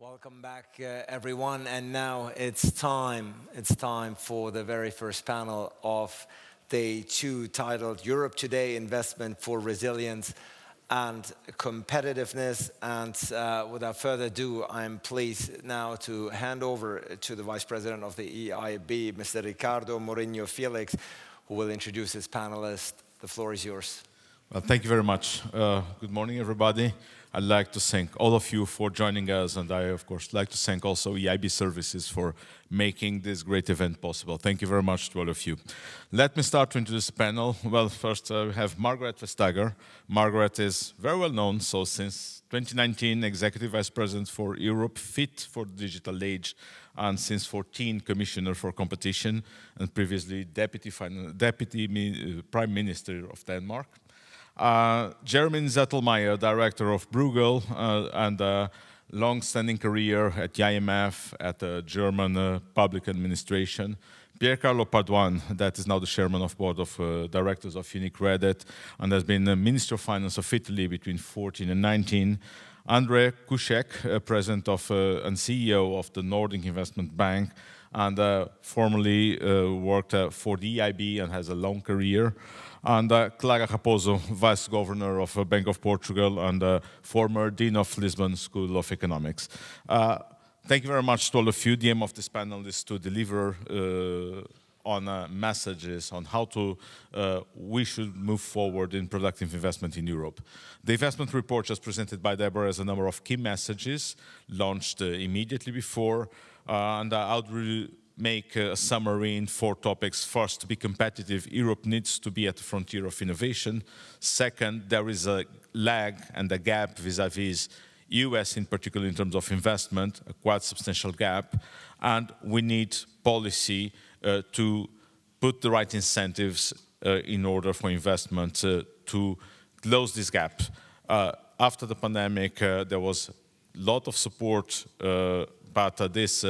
Welcome back, everyone. And now it's time. It's time for the very first panel of day two, titled "Europe Today: Investment for Resilience and Competitiveness." And without further ado, I'm pleased now to hand over to the Vice President of the EIB, Mr. Ricardo Mourinho Felix, who will introduce his panelists. The floor is yours. Well, thank you very much. Good morning, everybody. I'd like to thank all of you for joining us, and I, of course, like to thank also EIB Services for making this great event possible. Thank you very much to all of you. Let me start to introduce the panel. Well, first we have Margaret Vestager. Margaret is very well known, so since 2019, Executive Vice President for Europe Fit for the Digital Age, and since 2014, Commissioner for Competition, and previously Deputy Prime Minister of Denmark. Jeremy Zettelmeier, Director of Bruegel, and a long-standing career at the IMF, at the German Public Administration. Piercarlo Paduan, that is now the Chairman of Board of Directors of UniCredit, and has been the Minister of Finance of Italy between 2014 and 2019. André Kušek, President of and CEO of the Nordic Investment Bank, and formerly worked for the EIB and has a long career. And Clara Raposo, Vice Governor of Bank of Portugal and former Dean of Lisbon School of Economics. Thank you very much to all of you. The aim of this panel is to deliver on messages on how we should move forward in productive investment in Europe. The investment report just presented by Deborah has a number of key messages launched immediately before, and I would make a summary in 4 topics. First, to be competitive, Europe needs to be at the frontier of innovation. Second, there is a lag and a gap vis-à-vis US in particular in terms of investment, a quite substantial gap, and we need policy to put the right incentives in order for investment to close this gap. After the pandemic, there was a lot of support, but this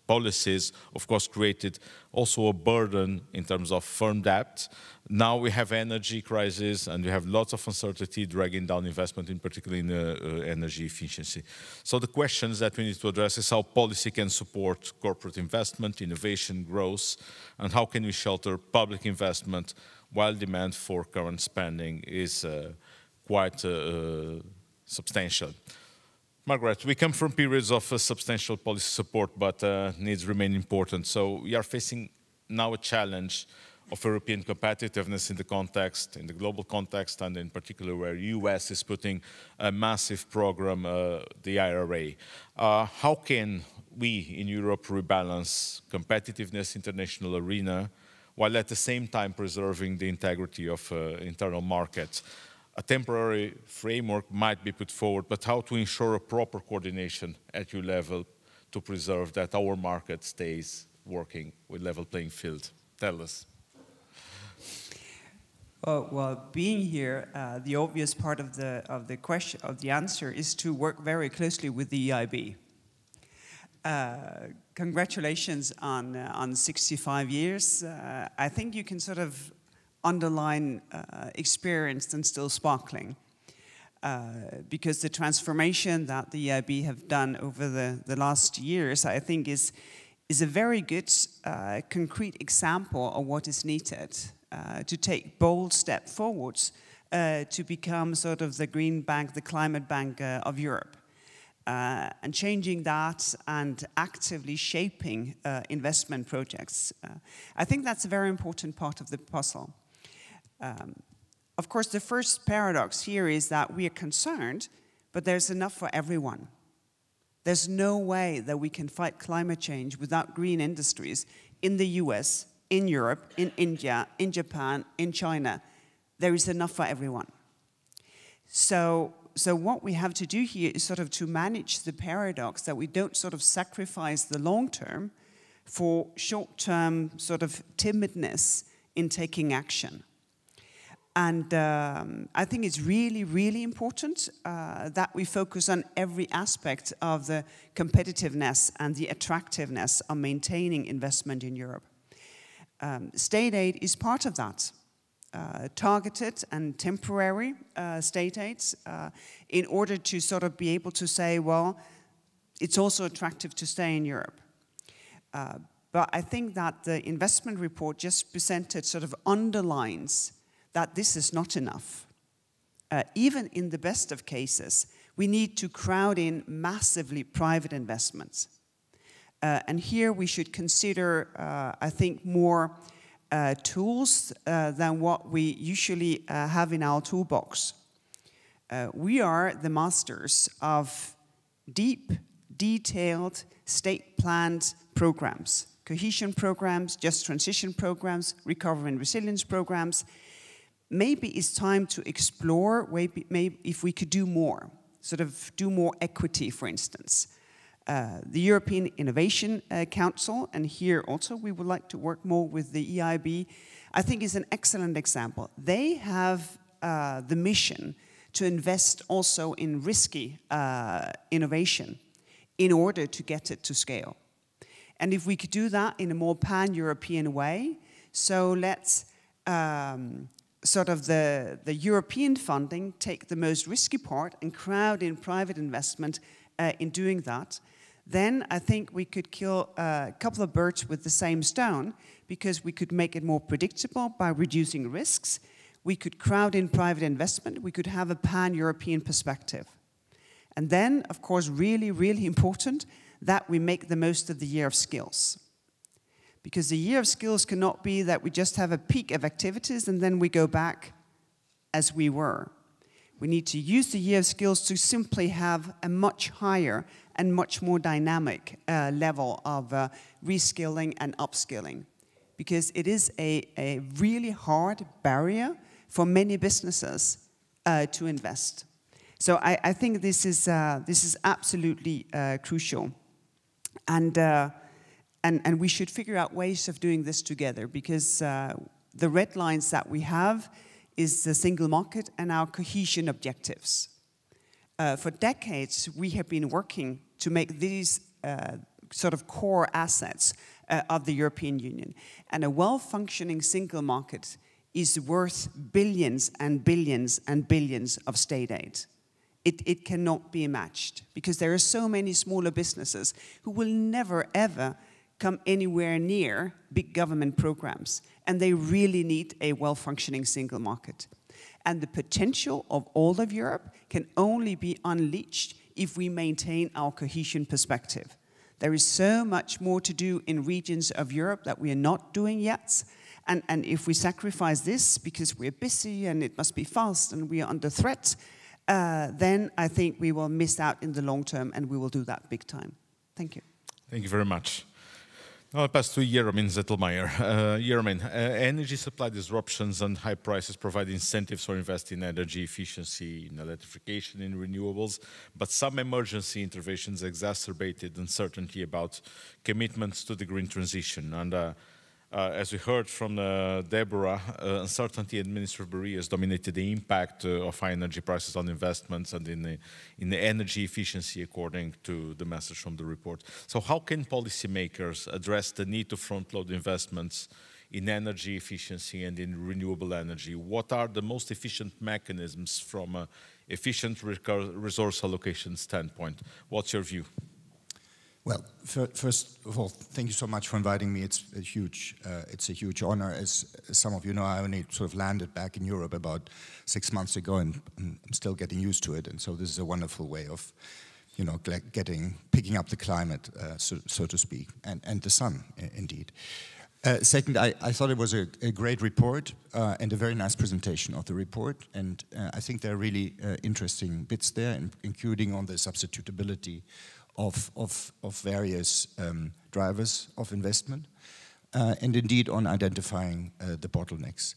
policies, of course, created also a burden in terms of firm debt. Now we have energy crisis and we have lots of uncertainty dragging down investment, in particular in energy efficiency. So the questions that we need to address is how policy can support corporate investment, innovation, growth, and how can we shelter public investment while demand for current spending is quite substantial. Margaret, we come from periods of substantial policy support, but needs remain important. So we are facing now a challenge of European competitiveness in the global context, and in particular where US is putting a massive program, the IRA. How can we in Europe rebalance competitiveness international arena while at the same time preserving the integrity of internal markets? A temporary framework might be put forward, but how to ensure a proper coordination at EU level to preserve that our market stays working with level playing field? Tell us. Well, being here, the obvious part of the answer is to work very closely with the EIB. Congratulations on 65 years. I think you can sort of underline experienced and still sparkling, because the transformation that the EIB have done over the last years, I think, is a very good concrete example of what is needed to take bold step forwards to become sort of the green bank, the climate bank of Europe, and changing that and actively shaping investment projects. I think that's a very important part of the puzzle. Of course, the first paradox here is that we are concerned, but there's enough for everyone. There's no way that we can fight climate change without green industries in the US, in Europe, in India, in Japan, in China. There is enough for everyone. So what we have to do here is sort of to manage the paradox that we don't sort of sacrifice the long term for short-term sort of timidness in taking action. And I think it's really, really important that we focus on every aspect of the competitiveness and the attractiveness of maintaining investment in Europe. State aid is part of that. Targeted and temporary state aids in order to sort of be able to say, well, it's also attractive to stay in Europe. But I think that the investment report just presented sort of underlines that this is not enough. Even in the best of cases, we need to crowd in massively private investments. And here we should consider, I think, more tools than what we usually have in our toolbox. We are the masters of deep, detailed, state-planned programs. Cohesion programs, just transition programs, recovery and resilience programs. Maybe it's time to explore, maybe if we could do more, sort of do more equity, for instance. The European Innovation Council, and here also we would like to work more with the EIB, I think is an excellent example. They have the mission to invest also in risky innovation in order to get it to scale. And if we could do that in a more pan-European way, so let's sort of the European funding take the most risky part and crowd in private investment in doing that, then I think we could kill a couple of birds with the same stone, because we could make it more predictable by reducing risks. We could crowd in private investment. We could have a pan-European perspective. And then, of course, really, really important that we make the most of the year of skills. Because the year of skills cannot be that we just have a peak of activities and then we go back as we were. We need to use the year of skills to simply have a much higher and much more dynamic level of reskilling and upskilling. Because it is a really hard barrier for many businesses to invest. So I think this is absolutely crucial. And we should figure out ways of doing this together, because the red lines that we have is the single market and our cohesion objectives. For decades, we have been working to make these sort of core assets of the European Union. And a well-functioning single market is worth billions and billions and billions of state aid. It cannot be matched, because there are so many smaller businesses who will never, ever come anywhere near big government programs, and they really need a well-functioning single market. And the potential of all of Europe can only be unleashed if we maintain our cohesion perspective. There is so much more to do in regions of Europe that we are not doing yet. And if we sacrifice this because we're busy and it must be fast and we are under threat, then I think we will miss out in the long term, and we will do that big time. Thank you. Thank you very much. Now I'll pass to Jeroen Zettelmeijer. Jeroen, energy supply disruptions and high prices provide incentives for investing in energy efficiency, in electrification, in renewables, but some emergency interventions exacerbated uncertainty about commitments to the green transition. And as we heard from Deborah, uncertainty and Minister Barry has dominated the impact of high energy prices on investments and in the energy efficiency, according to the message from the report. So how can policymakers address the need to front-load investments in energy efficiency and in renewable energy? What are the most efficient mechanisms from an efficient resource allocation standpoint? What's your view? Well, first of all, thank you so much for inviting me. It's a huge honor. As some of you know, I only sort of landed back in Europe about 6 months ago, and I'm still getting used to it. And so this is a wonderful way of, you know, picking up the climate, so to speak, and the sun, indeed. Second, I thought it was a great report and a very nice presentation of the report. And I think there are really interesting bits there, including on the substitutability of various drivers of investment, and indeed on identifying the bottlenecks.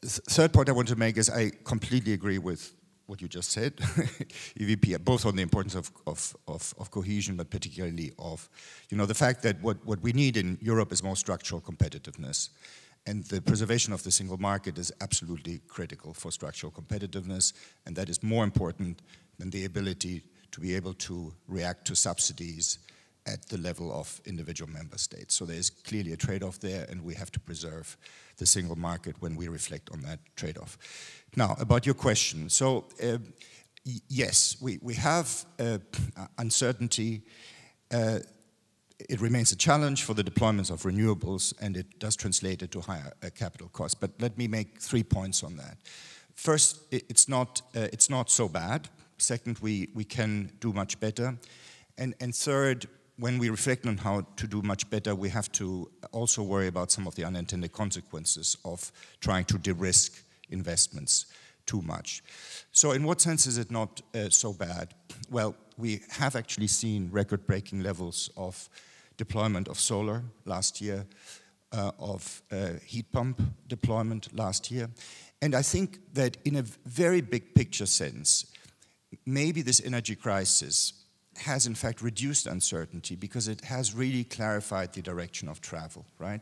Third point I want to make is I completely agree with what you just said, EVP, both on the importance of cohesion, but particularly of, you know, the fact that what we need in Europe is more structural competitiveness. And the preservation of the single market is absolutely critical for structural competitiveness, and that is more important than the ability to be able to react to subsidies at the level of individual member states. So there's clearly a trade-off there, and we have to preserve the single market when we reflect on that trade-off. Now, about your question. So, yes, we have uncertainty. It remains a challenge for the deployments of renewables, and it does translate into higher capital costs. But let me make 3 points on that. First, it's not so bad. Second, we can do much better. And third, when we reflect on how to do much better, we have to also worry about some of the unintended consequences of trying to de-risk investments too much. So in what sense is it not so bad? Well, we have actually seen record-breaking levels of deployment of solar last year, of heat pump deployment last year. And I think that in a very big picture sense, maybe this energy crisis has in fact reduced uncertainty because it has really clarified the direction of travel, right?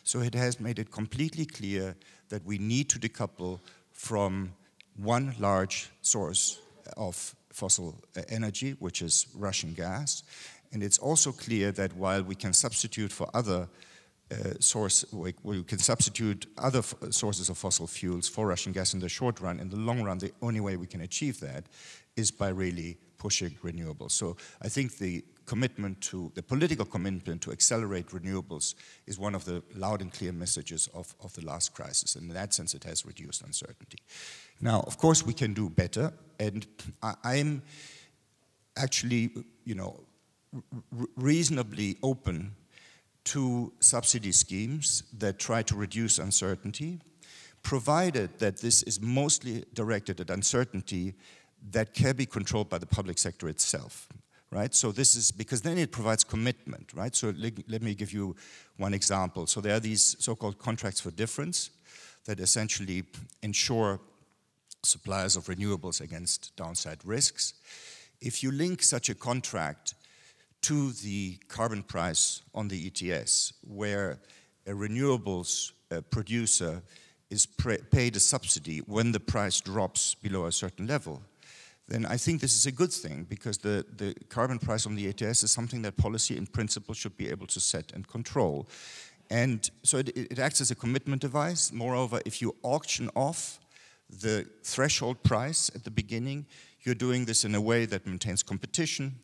So it has made it completely clear that we need to decouple from one large source of fossil energy, which is Russian gas. And it's also clear that while we can substitute for other we can substitute other sources of fossil fuels for Russian gas in the short run, in the long run, the only way we can achieve that is by really pushing renewables. So I think the political commitment to accelerate renewables is one of the loud and clear messages of the last crisis. And in that sense, it has reduced uncertainty. Now, of course, we can do better. And I'm actually, reasonably open to subsidy schemes that try to reduce uncertainty, provided that this is mostly directed at uncertainty that can be controlled by the public sector itself, right? So this is, because then it provides commitment, right? So let me give you one example. So there are these so-called contracts for difference that essentially ensure suppliers of renewables against downside risks. If you link such a contract to the carbon price on the ETS, where a renewables producer is paid a subsidy when the price drops below a certain level, then I think this is a good thing, because the carbon price on the ETS is something that policy in principle should be able to set and control. And so it acts as a commitment device. Moreover, if you auction off the threshold price at the beginning, you're doing this in a way that maintains competition,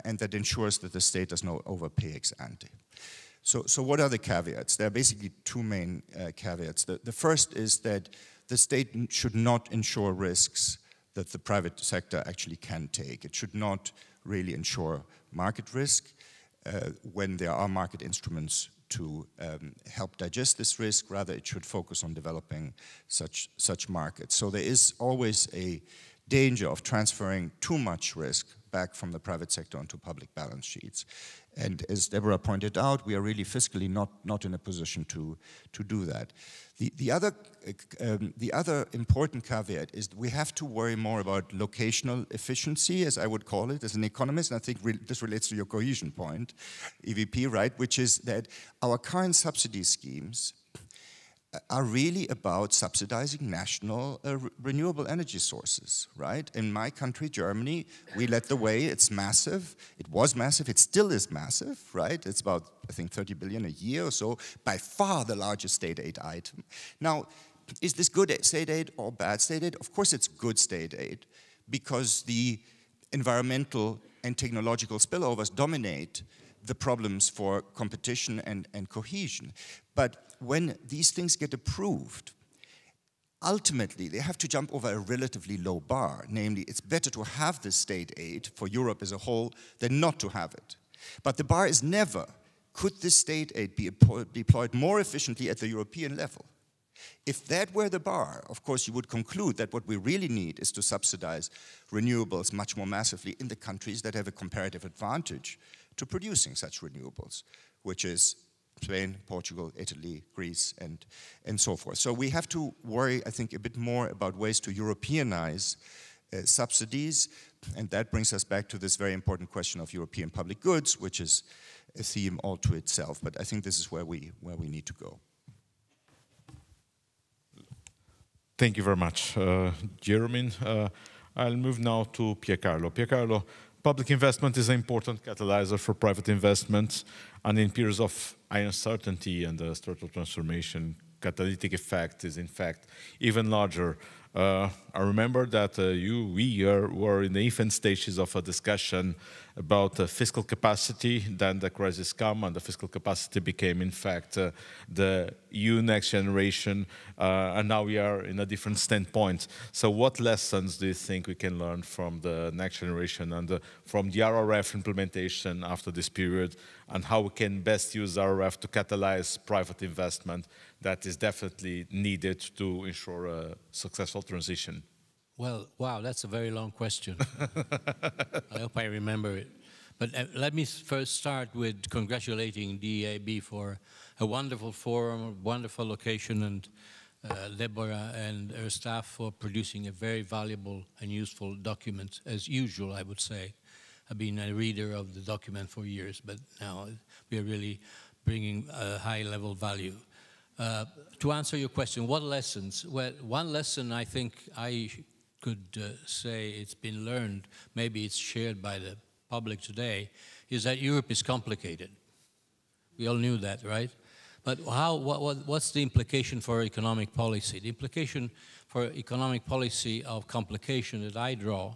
and that ensures that the state does not overpay ex ante. So what are the caveats? There are basically two main caveats. The first is that the state should not insure risks that the private sector actually can take. It should not really insure market risk when there are market instruments to help digest this risk. Rather, it should focus on developing such markets. So there is always a danger of transferring too much risk back from the private sector onto public balance sheets. And as Deborah pointed out, we are really fiscally not in a position to do that. The other important caveat is we have to worry more about locational efficiency, as I would call it, as an economist, and I think this relates to your cohesion point, EVP, right, which is that our current subsidy schemes are really about subsidizing national renewable energy sources, right? In my country, Germany, we led the way. It's massive. It was massive. It still is massive, right? It's about, I think, 30 billion a year or so, by far the largest state aid item. Now, is this good state aid or bad state aid? Of course it's good state aid, because the environmental and technological spillovers dominate the problems for competition and cohesion. But when these things get approved, ultimately they have to jump over a relatively low bar. Namely, it's better to have this state aid for Europe as a whole than not to have it. But the bar is never, could this state aid be deployed more efficiently at the European level? If that were the bar, of course, you would conclude that what we really need is to subsidize renewables much more massively in the countries that have a comparative advantage to producing such renewables, which is Spain, Portugal, Italy, Greece, and so forth. So we have to worry, I think, a bit more about ways to Europeanize subsidies, and that brings us back to this very important question of European public goods, which is a theme all to itself. But I think this is where we need to go. Thank you very much, Jeremy. I'll move now to Piercarlo. Piercarlo, public investment is an important catalyzer for private investment, and in periods of high uncertainty and structural transformation, catalytic effect is in fact even larger. I remember that we were in the infant stages of a discussion about fiscal capacity. Then the crisis came, and the fiscal capacity became, in fact, the EU next generation. And now we are in a different standpoint. So what lessons do you think we can learn from the next generation and from the RRF implementation after this period, and how we can best use RRF to catalyze private investment that is definitely needed to ensure a successful transition? Well, wow, that's a very long question. I hope I remember it. But let me first start with congratulating DEIB for a wonderful forum, a wonderful location, and Deborah and her staff for producing a very valuable and useful document, as usual, I would say. I've been a reader of the document for years, but now we are really bringing a high-level value. To answer your question, what lessons? Well, one lesson I think I could say it's been learned, maybe it's shared by the public today, is that Europe is complicated. We all knew that, right? But what's the implication for economic policy? The implication for economic policy of complication that I draw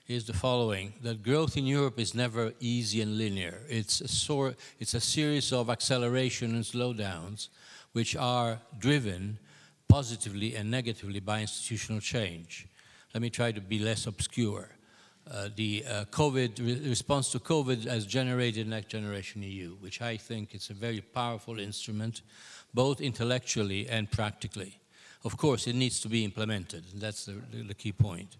is the following: that growth in Europe is never easy and linear. It's a series of acceleration and slowdowns which are driven positively and negatively by institutional change. Let me try to be less obscure. The response to COVID has generated Next Generation EU, which I think is a very powerful instrument, both intellectually and practically. Of course, it needs to be implemented, and that's the key point.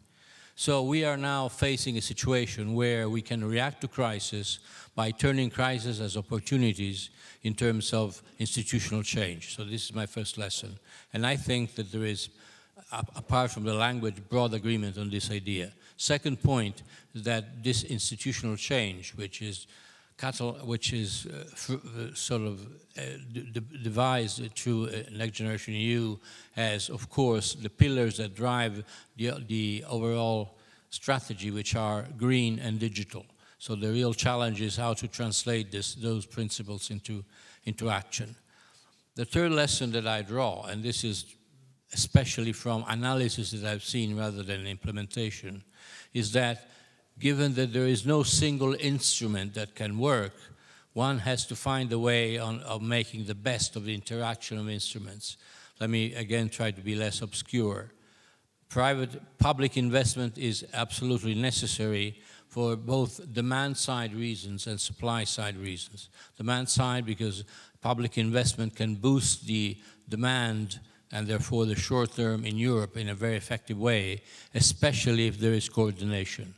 So we are now facing a situation where we can react to crisis by turning crisis as opportunities in terms of institutional change. So this is my first lesson. And I think that there is, apart from the language, broad agreement on this idea. Second point is that this institutional change, which is devised through Next Generation EU, has, of course, the pillars that drive the overall strategy, which are green and digital. So the real challenge is how to translate those principles into action. The third lesson that I draw, and this is especially from analysis that I've seen rather than implementation, is that given that there is no single instrument that can work, one has to find a way of making the best of the interaction of instruments. Let me again try to be less obscure. Public investment is absolutely necessary for both demand-side reasons and supply-side reasons. Demand side because public investment can boost the demand and therefore the short term in Europe in a very effective way, especially if there is coordination.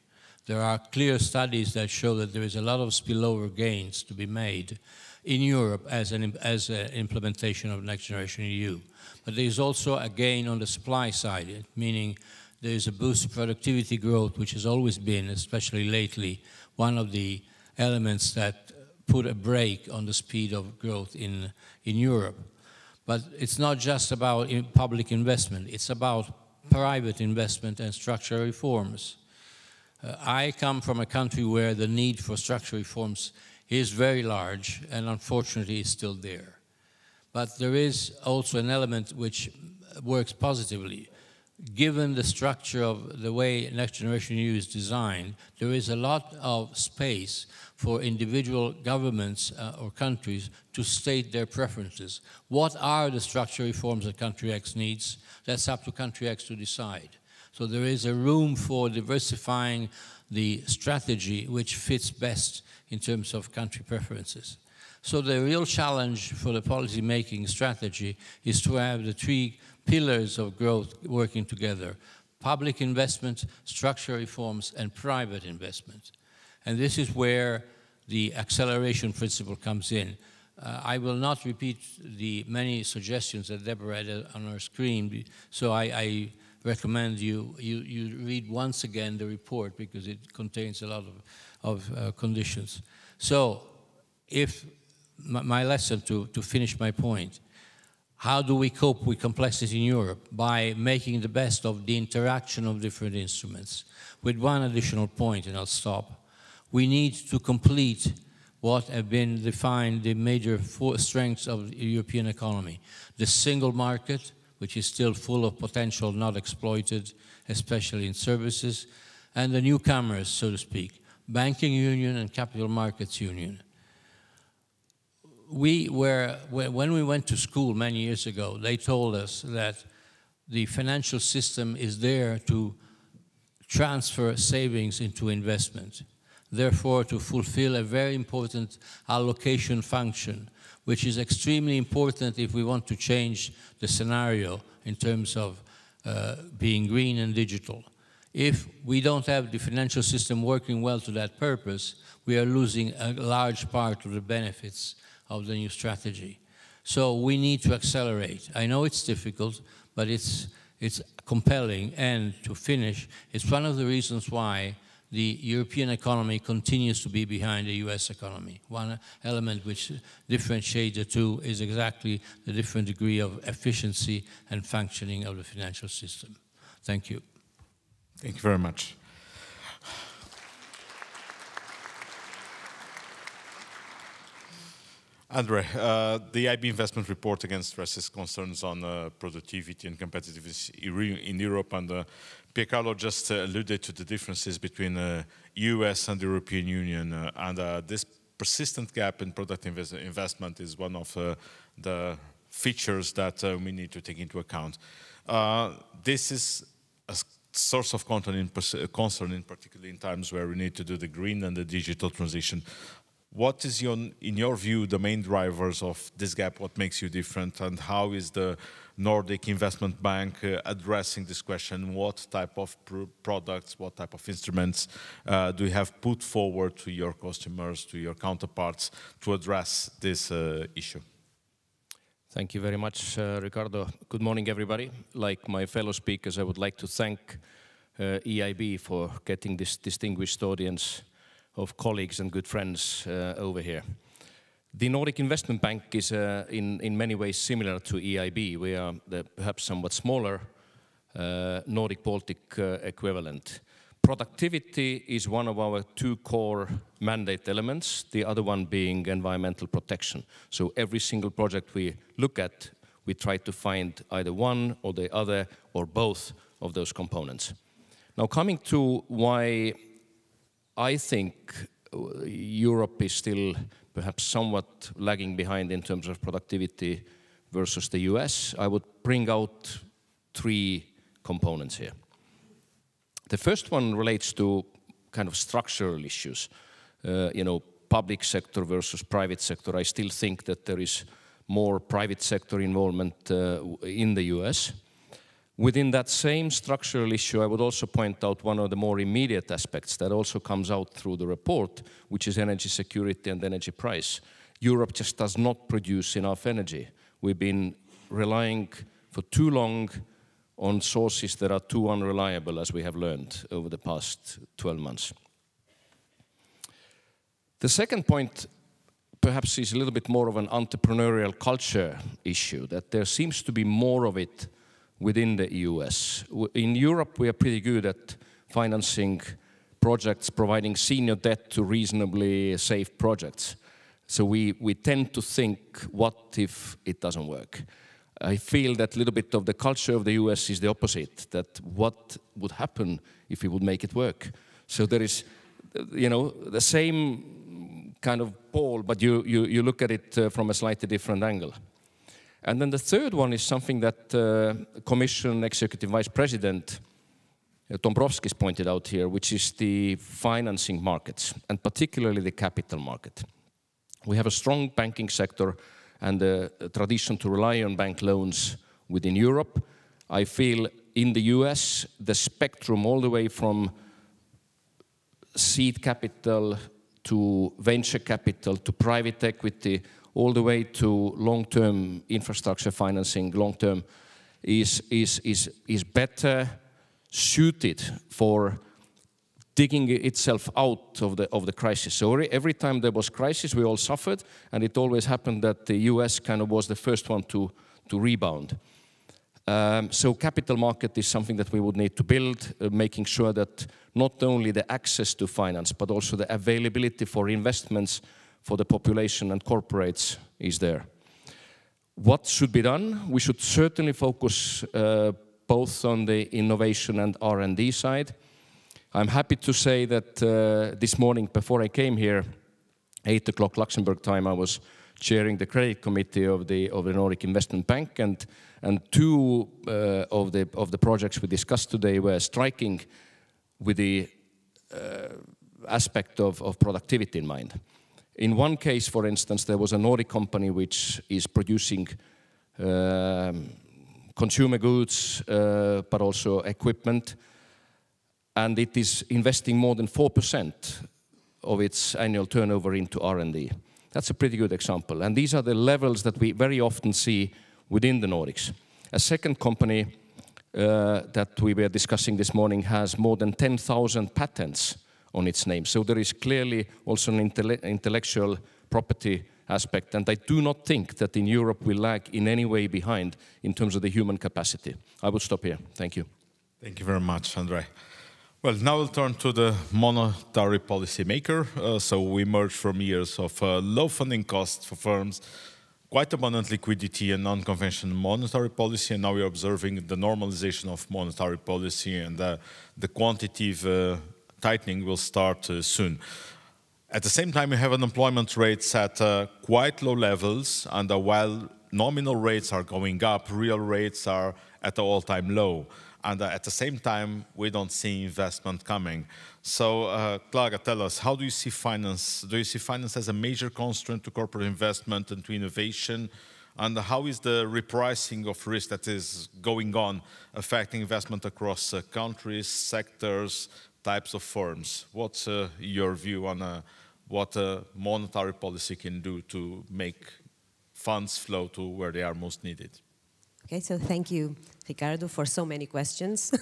There are clear studies that show that there is a lot of spillover gains to be made in Europe as an implementation of Next Generation EU. But there is also a gain on the supply side, meaning there is a boost of productivity growth, which has always been, especially lately, one of the elements that put a brake on the speed of growth in Europe. But it's not just about public investment, it's about private investment and structural reforms. I come from a country where the need for structural reforms is very large and unfortunately is still there. But there is also an element which works positively. Given the structure of the way Next Generation EU is designed, there is a lot of space for individual governments or countries to state their preferences. What are the structural reforms that country X needs? That's up to country X to decide. So there is a room for diversifying the strategy which fits best in terms of country preferences. So the real challenge for the policy-making strategy is to have the three pillars of growth working together: public investment, structural reforms, and private investment. And this is where the acceleration principle comes in. I will not repeat the many suggestions that Deborah had on her screen, so I recommend you read once again the report because it contains a lot of conditions. So if my lesson to finish my point, how do we cope with complexity in Europe? By making the best of the interaction of different instruments. With one additional point, and I'll stop. We need to complete what have been defined the major strengths of the European economy. The single market, which is still full of potential not exploited, especially in services, and the newcomers, so to speak, banking union and capital markets union. When we went to school many years ago, they told us that the financial system is there to transfer savings into investment, therefore to fulfill a very important allocation function, which is extremely important if we want to change the scenario in terms of being green and digital. If we don't have the financial system working well to that purpose, we are losing a large part of the benefits of the new strategy. So we need to accelerate. I know it's difficult, but it's compelling. And to finish, it's one of the reasons why the European economy continues to be behind the US economy. One element which differentiates the two is exactly the different degree of efficiency and functioning of the financial system. Thank you. Thank you very much. Andre, the EIB investment report against raises concerns on productivity and competitiveness in Europe, and Piercarlo just alluded to the differences between the US and the European Union, and this persistent gap in product investment is one of the features that we need to take into account. This is a source of concern, in particular in times where we need to do the green and the digital transition. What is, in your view, the main drivers of this gap? What makes you different, and how is the Nordic Investment Bank addressing this question? What type of products, what type of instruments do you have put forward to your customers, to your counterparts, to address this issue? Thank you very much, Ricardo. Good morning, everybody. Like my fellow speakers, I would like to thank EIB for getting this distinguished audience of colleagues and good friends over here. The Nordic Investment Bank is in many ways similar to EIB. We are the perhaps somewhat smaller Nordic-Baltic equivalent. Productivity is one of our two core mandate elements, the other one being environmental protection. So every single project we look at, we try to find either one or the other or both of those components. Now, coming to why I think Europe is still perhaps somewhat lagging behind in terms of productivity versus the US, I would bring out three components here. The first one relates to kind of structural issues, public sector versus private sector. I still think that there is more private sector involvement in the US. Within that same structural issue, I would also point out one of the more immediate aspects that also comes out through the report, which is energy security and energy price. Europe just does not produce enough energy. We've been relying for too long on sources that are too unreliable, as we have learned over the past 12 months. The second point perhaps is a little bit more of an entrepreneurial culture issue, that there seems to be more of it within the US. In Europe, we are pretty good at financing projects, providing senior debt to reasonably safe projects. So we tend to think, what if it doesn't work? I feel that a little bit of the culture of the US is the opposite, that what would happen if we would make it work? So there is, the same kind of ball, but you look at it from a slightly different angle. And then the third one is something that Commission Executive Vice President Dombrovskis pointed out here, which is the financing markets, and particularly the capital market. We have a strong banking sector and a tradition to rely on bank loans within Europe. I feel in the US, the spectrum all the way from seed capital to venture capital to private equity, all the way to long-term infrastructure financing, long-term, is better suited for digging itself out of the crisis. So every time there was crisis, we all suffered, and it always happened that the US kind of was the first one to rebound. So capital market is something that we would need to build, making sure that not only the access to finance, but also the availability for investments for the population and corporates is there. What should be done? We should certainly focus both on the innovation and R&D side. I'm happy to say that this morning, before I came here, 8 o'clock Luxembourg time, I was chairing the credit committee of the Nordic Investment Bank, and two of the projects we discussed today were striking with the aspect of productivity in mind. In one case, for instance, there was a Nordic company which is producing consumer goods, but also equipment, and it is investing more than 4% of its annual turnover into R&D. That's a pretty good example. And these are the levels that we very often see within the Nordics. A second company that we were discussing this morning has more than 10,000 patents on its name. So there is clearly also an intellectual property aspect. And I do not think that in Europe we lag in any way behind in terms of the human capacity. I will stop here. Thank you. Thank you very much, Andrei. Well, now we'll turn to the monetary policy maker. So we emerged from years of low funding costs for firms, quite abundant liquidity and non-conventional monetary policy, and now we're observing the normalization of monetary policy, and the quantitative tightening will start soon. At the same time, we have unemployment rates at quite low levels, and while nominal rates are going up, real rates are at an all-time low. And at the same time, we don't see investment coming. So, Clara, tell us, how do you see finance? Do you see finance as a major constraint to corporate investment and to innovation? And how is the repricing of risk that is going on affecting investment across countries, sectors, types of firms? What's your view on what monetary policy can do to make funds flow to where they are most needed? Okay, so thank you, Ricardo, for so many questions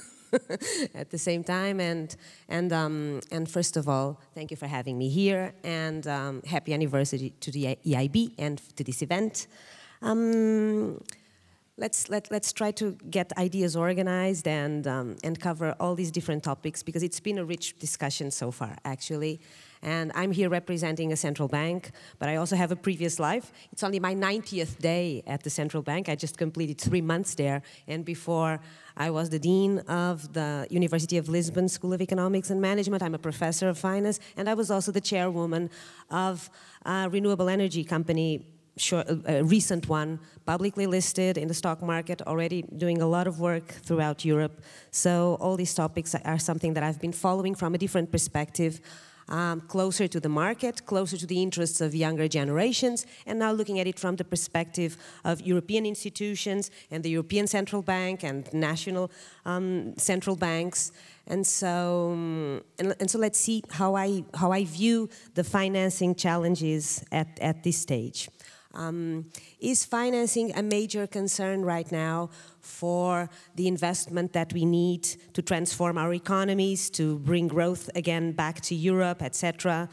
at the same time. And first of all, thank you for having me here, and happy anniversary to the EIB and to this event. Let's try to get ideas organized and cover all these different topics, because it's been a rich discussion so far, actually. And I'm here representing a central bank, but I also have a previous life. It's only my 90th day at the central bank. I just completed 3 months there. And before, I was the dean of the University of Lisbon School of Economics and Management. I'm a professor of finance, and I was also the chairwoman of a renewable energy company, a recent one, publicly listed in the stock market, already doing a lot of work throughout Europe. So all these topics are something that I've been following from a different perspective. Closer to the market, closer to the interests of younger generations, and now looking at it from the perspective of European institutions and the European Central Bank and national central banks. And so let's see how I view the financing challenges at this stage. Is financing a major concern right now for the investment that we need to transform our economies, to bring growth again back to Europe, etc.?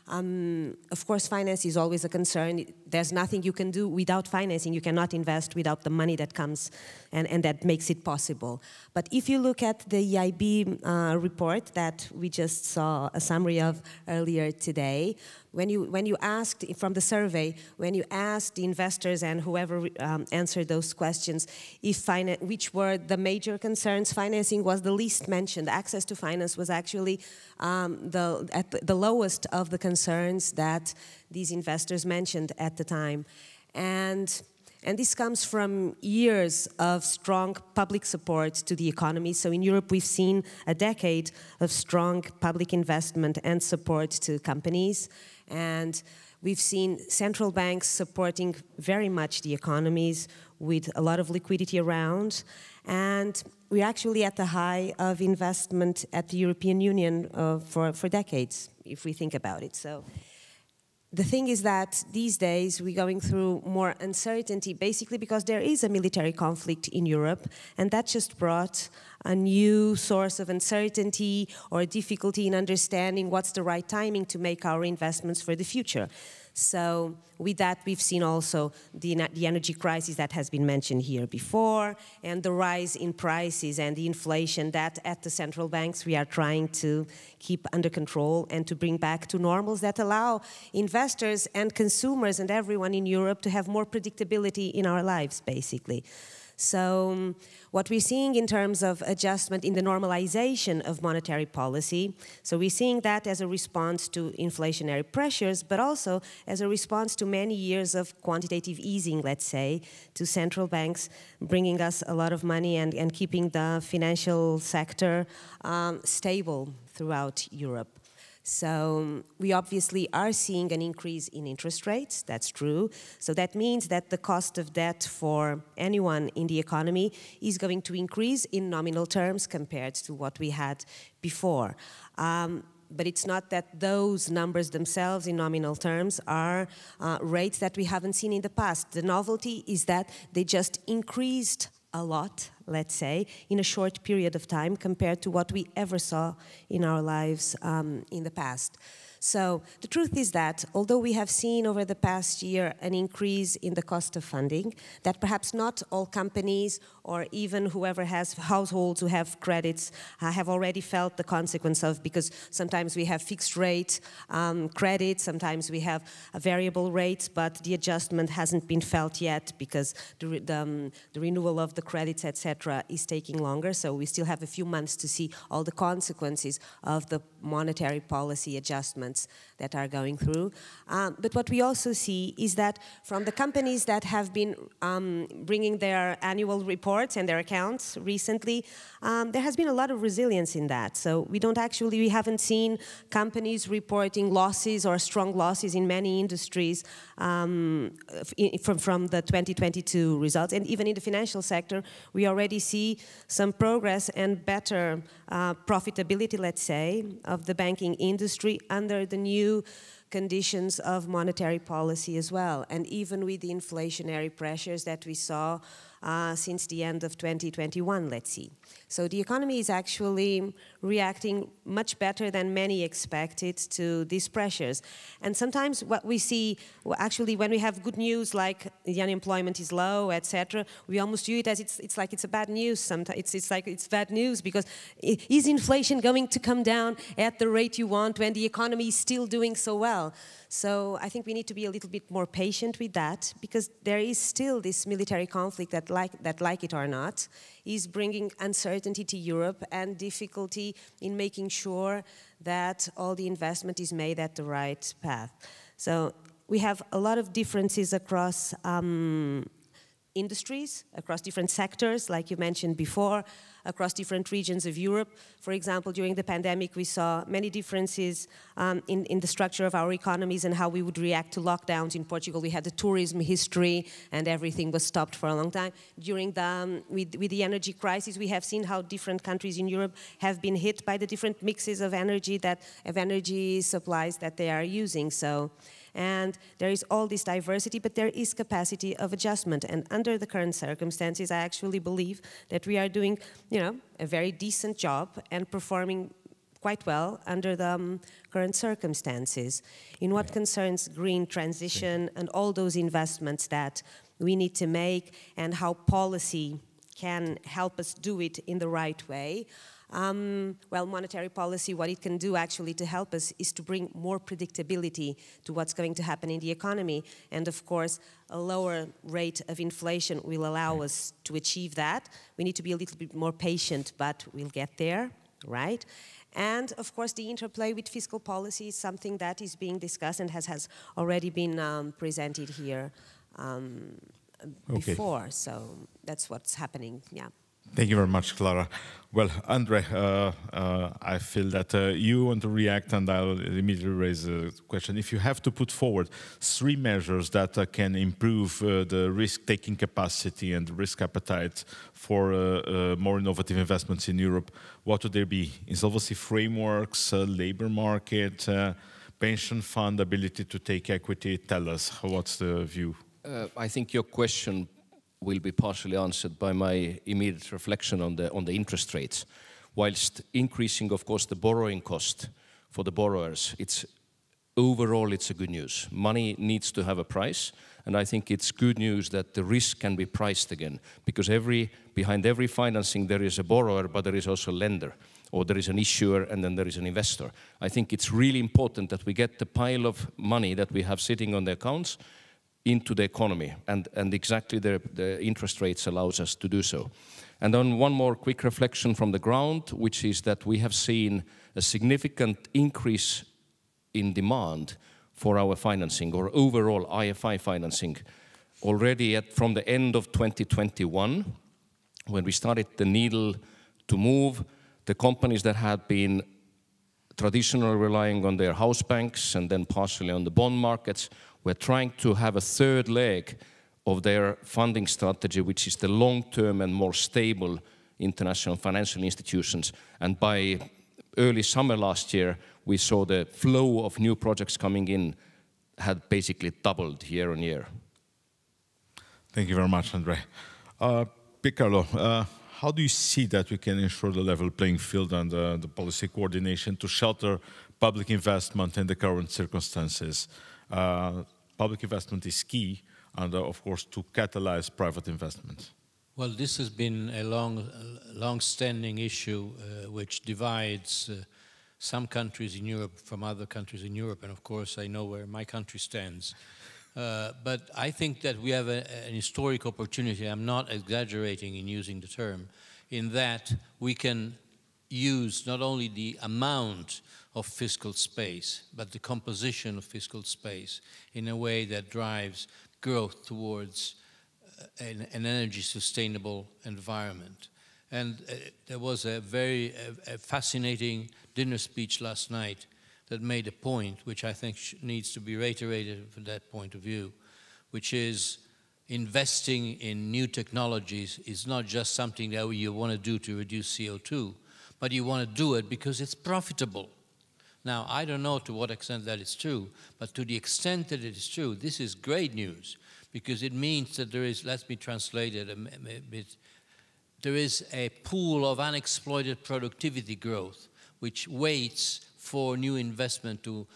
Of course, finance is always a concern. There's nothing you can do without financing. You cannot invest without the money that comes and that makes it possible. But if you look at the EIB report that we just saw a summary of earlier today, when you asked from the survey, when you asked the investors and whoever answered those questions, which were the major concerns, financing was the least mentioned. Access to finance was actually at the lowest of the concerns that these investors mentioned at the time. And this comes from years of strong public support to the economy. So in Europe, we've seen a decade of strong public investment and support to companies. And we've seen central banks supporting very much the economies with a lot of liquidity around. And we're actually at the high of investment at the European Union for decades, if we think about it. So the thing is that these days we're going through more uncertainty, basically because there is a military conflict in Europe, and that just brought a new source of uncertainty or difficulty in understanding what's the right timing to make our investments for the future. So with that, we've seen also the energy crisis that has been mentioned here before, and the rise in prices and the inflation that at the central banks we are trying to keep under control and to bring back to normals that allow investors and consumers and everyone in Europe to have more predictability in our lives, basically. So what we're seeing in terms of adjustment in the normalization of monetary policy, so we're seeing that as a response to inflationary pressures, but also as a response to many years of quantitative easing, let's say, to central banks bringing us a lot of money and keeping the financial sector stable throughout Europe. So we obviously are seeing an increase in interest rates, that's true. So that means that the cost of debt for anyone in the economy is going to increase in nominal terms compared to what we had before. But it's not that those numbers themselves in nominal terms are rates that we haven't seen in the past. The novelty is that they just increased a lot, let's say, in a short period of time compared to what we ever saw in our lives in the past. So the truth is that although we have seen over the past year an increase in the cost of funding, that perhaps not all companies or even whoever has households who have credits have already felt the consequence of, because sometimes we have fixed rate credit, sometimes we have a variable rate, but the adjustment hasn't been felt yet because the renewal of the credits, etc., is taking longer. So we still have a few months to see all the consequences of the monetary policy adjustments that are going through. But what we also see is that from the companies that have been bringing their annual reports and their accounts recently, there has been a lot of resilience in that. So we haven't seen companies reporting losses or strong losses in many industries from the 2022 results. And even in the financial sector, we already see some progress and better profitability, let's say, of the banking industry under the new conditions of monetary policy as well. And even with the inflationary pressures that we saw since the end of 2021, let's see. So the economy is actually reacting much better than many expected to these pressures. And sometimes what we see, actually when we have good news like the unemployment is low, etc., we almost view it as it's like it's a bad news sometimes. It's like it's bad news because is inflation going to come down at the rate you want when the economy is still doing so well? So I think we need to be a little bit more patient with that, because there is still this military conflict that, like it or not, is bringing uncertainty to Europe and difficulty in making sure that all the investment is made at the right path. So we have a lot of differences across industries, across different sectors, like you mentioned before, across different regions of Europe. For example, during the pandemic, we saw many differences in the structure of our economies and how we would react to lockdowns. In Portugal, we had the tourism history and everything was stopped for a long time. During with the energy crisis, we have seen how different countries in Europe have been hit by the different mixes of energy supplies that they are using. And there is all this diversity, but there is capacity of adjustment. And under the current circumstances, I actually believe that we are doing, a very decent job and performing quite well under the current circumstances. In what concerns green transition and all those investments that we need to make and how policy can help us do it in the right way, well, monetary policy, what it can do actually to help us is to bring more predictability to what's going to happen in the economy. And of course, a lower rate of inflation will allow us to achieve that. We need to be a little bit more patient, but we'll get there, right? And of course, the interplay with fiscal policy is something that is being discussed and has already been presented here before. Okay. So that's what's happening, yeah. Thank you very much, Clara. Well, Andre, I feel that you want to react, and I'll immediately raise a question. If you have to put forward 3 measures that can improve the risk-taking capacity and the risk appetite for more innovative investments in Europe, what would they be? Insolvency frameworks, labor market, pension fund ability to take equity? Tell us, what's the view? I think your question will be partially answered by my immediate reflection on the interest rates. Whilst increasing, of course, the borrowing cost for the borrowers, overall it's a good news. Money needs to have a price, and I think it's good news that the risk can be priced again, because behind every financing there is a borrower, but there is also a lender, or there is an issuer and then there is an investor. I think it's really important that we get the pile of money that we have sitting on the accounts into the economy, and exactly the interest rates allows us to do so. And then one more quick reflection from the ground, which is that we have seen a significant increase in demand for our financing, or overall IFI financing, already from the end of 2021, when we started the needle to move. The companies that had been traditionally relying on their house banks and then partially on the bond markets were trying to have a third leg of their funding strategy, which is the long-term and more stable international financial institutions. And by early summer last year, we saw the flow of new projects coming in had basically doubled year on year. Thank you very much, Andre. Piercarlo, how do you see that we can ensure the level playing field and the policy coordination to shelter public investment in the current circumstances? Public investment is key, and of course, to catalyze private investment. Well, this has been a long-standing issue which divides some countries in Europe from other countries in Europe, and of course, I know where my country stands. But I think that we have an historic opportunity. I'm not exaggerating in using the term, in that we can use not only the amount of fiscal space, but the composition of fiscal space in a way that drives growth towards an energy sustainable environment. And there was a very fascinating dinner speech last night that made a point which I think needs to be reiterated from that point of view, which is investing in new technologies is not just something that you want to do to reduce CO2, but you want to do it because it's profitable. Now, I don't know to what extent that is true, but to the extent that it is true, this is great news, because it means that there is, let me translate it a bit, there is a pool of unexploited productivity growth which waits for new investment to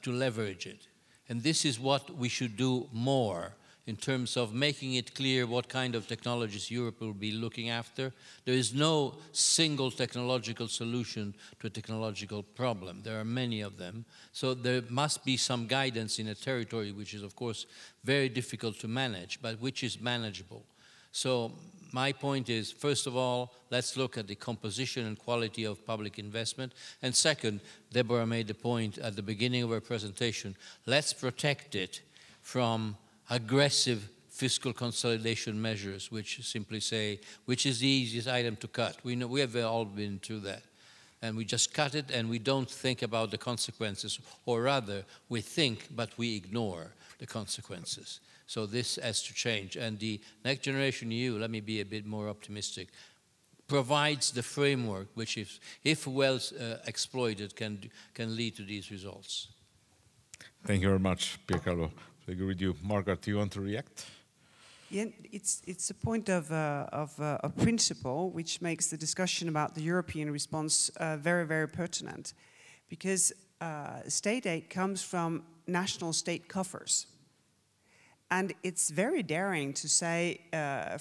leverage it. And this is what we should do more in terms of making it clear what kind of technologies Europe will be looking after. There is no single technological solution to a technological problem. There are many of them. So there must be some guidance in a territory which is, of course, very difficult to manage, but which is manageable. So my point is, first of all, let's look at the composition and quality of public investment. And second, Deborah made the point at the beginning of her presentation, let's protect it from aggressive fiscal consolidation measures, which simply say, which is the easiest item to cut? We know, we have all been through that. And we just cut it and we don't think about the consequences, or rather, we think, but we ignore the consequences. So this has to change. And the Next Generation EU, let me be a bit more optimistic, provides the framework which, if well exploited, can lead to these results. Thank you very much, Piercarlo. I agree with you. Margaret, do you want to react? Yeah, it's a point of a principle which makes the discussion about the European response very, very pertinent, because state aid comes from national state coffers. And it's very daring to say,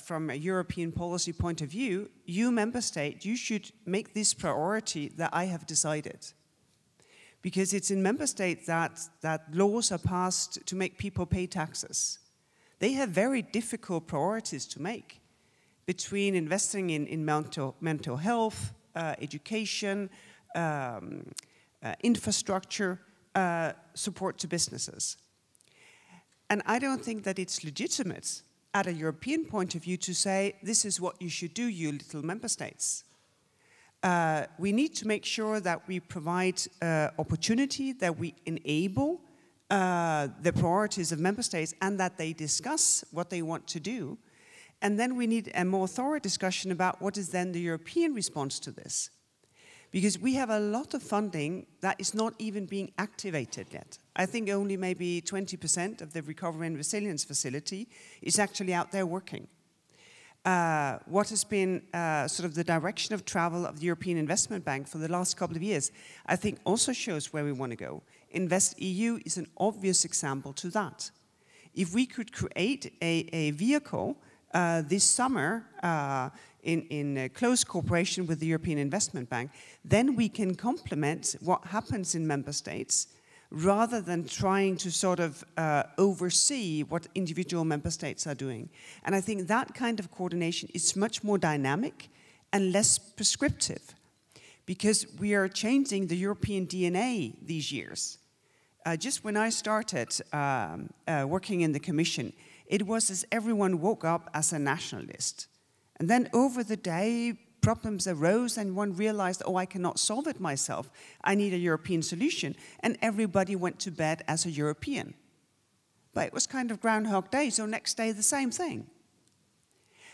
from a European policy point of view, you member state, you should make this priority that I have decided. Because it's in member states that laws are passed to make people pay taxes. They have very difficult priorities to make between investing in mental health, education, infrastructure, support to businesses. And I don't think that it's legitimate at a European point of view to say, this is what you should do, you little member states. We need to make sure that we provide opportunity, that we enable the priorities of member states, and that they discuss what they want to do. And then we need a more thorough discussion about what is then the European response to this. Because we have a lot of funding that is not even being activated yet. I think only maybe 20% of the Recovery and Resilience Facility is actually out there working. what has been sort of the direction of travel of the European Investment Bank for the last couple of years, I think also shows where we want to go. InvestEU is an obvious example to that. If we could create a vehicle this summer in close cooperation with the European Investment Bank, then we can complement what happens in member states rather than trying to sort of oversee what individual member states are doing. And I think that kind of coordination is much more dynamic and less prescriptive, because we are changing the European DNA these years. Just when I started working in the Commission, it was as everyone woke up as a nationalist. And then over the day, problems arose and one realized, oh, I cannot solve it myself. I need a European solution. And everybody went to bed as a European. But it was kind of Groundhog Day, so next day the same thing.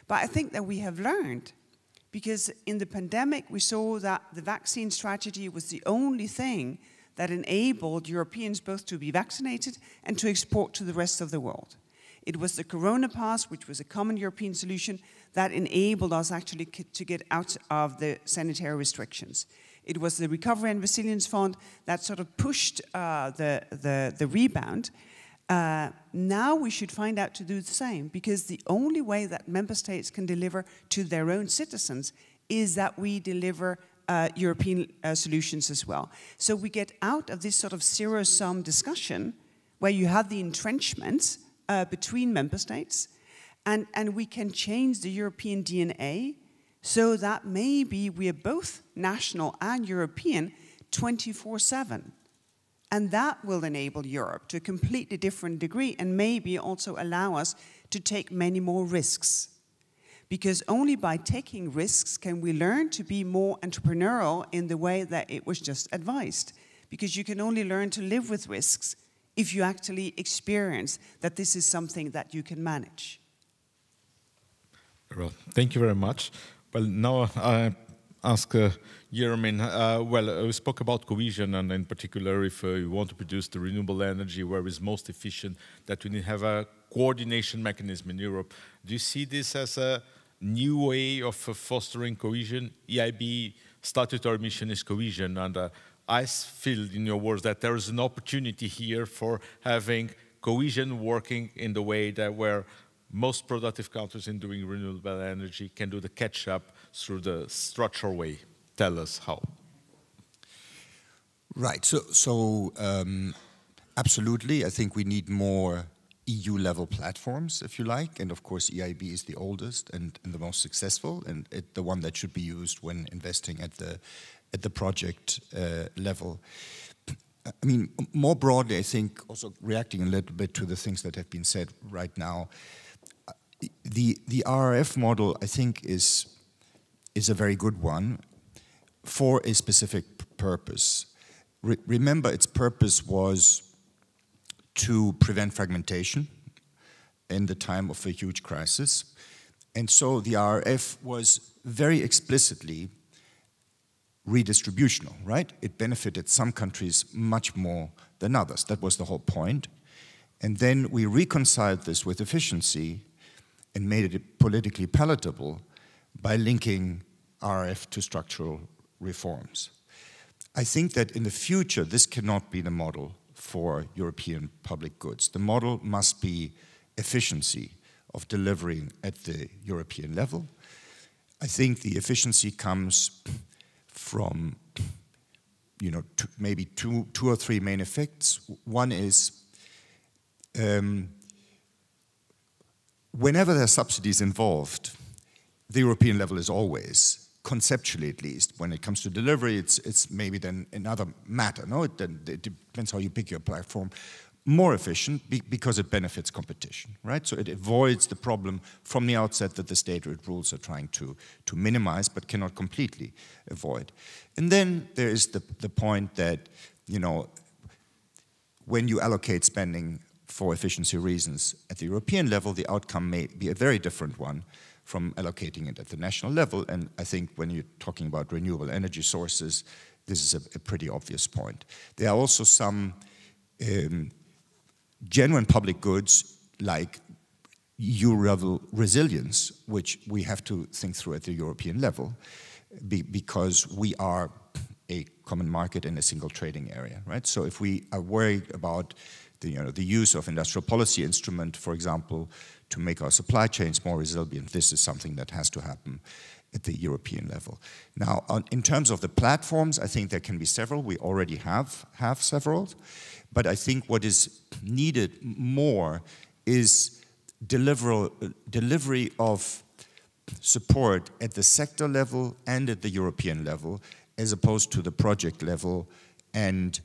But I think that we have learned, because in the pandemic we saw that the vaccine strategy was the only thing that enabled Europeans both to be vaccinated and to export to the rest of the world. It was the Corona Pass, which was a common European solution, that enabled us actually to get out of the sanitary restrictions. It was the Recovery and Resilience Fund that sort of pushed the rebound. Now we should find out to do the same, because the only way that member states can deliver to their own citizens is that we deliver European solutions as well. So we get out of this sort of zero-sum discussion where you have the entrenchments between member states, and we can change the European DNA so that maybe we are both national and European 24/7. And that will enable Europe to a completely different degree, and maybe also allow us to take many more risks. Because only by taking risks can we learn to be more entrepreneurial in the way that it was just advised. Because you can only learn to live with risks if you actually experience that this is something that you can manage. Well, thank you very much. Well, now I ask Jeremy, we spoke about cohesion, and in particular, if you want to produce the renewable energy where it's most efficient, that we need to have a coordination mechanism in Europe. Do you see this as a new way of fostering cohesion? EIB statutory mission is cohesion, and I feel in your words that there is an opportunity here for having cohesion working in the way that where most productive countries in doing renewable energy can do the catch-up through the structural way. Tell us how. Right, so absolutely, I think we need more EU-level platforms, if you like, and of course EIB is the oldest and the most successful, and the one that should be used when investing at the project level. I mean, more broadly, I think, also reacting a little bit to the things that have been said right now, the RRF model, I think, is a very good one for a specific purpose. Remember, its purpose was to prevent fragmentation in the time of a huge crisis. And so the RRF was very explicitly redistributional, right? It benefited some countries much more than others. That was the whole point. And then we reconciled this with efficiency and made it politically palatable by linking RRF to structural reforms. I think that in the future, this cannot be the model for European public goods. The model must be efficiency of delivering at the European level. I think the efficiency comes from, you know, maybe two or three main effects. One is whenever there are subsidies involved, the European level is always, conceptually at least, when it comes to delivery, it's maybe then another matter. No, it depends how you pick your platform. More efficient because it benefits competition, right? So it avoids the problem from the outset that the state aid rules are trying to minimize, but cannot completely avoid. And then there is the point that, you know, when you allocate spending for efficiency reasons at the European level, the outcome may be a very different one from allocating it at the national level. And I think when you're talking about renewable energy sources, this is a pretty obvious point. There are also some genuine public goods like euro-level resilience, which we have to think through at the European level, because we are a common market in a single trading area, right? So if we are worried about the use of industrial policy instrument, for example, to make our supply chains more resilient, this is something that has to happen at the European level. Now, in terms of the platforms, I think there can be several. We already have several. But I think what is needed more is delivery of support at the sector level and at the European level, as opposed to the project level and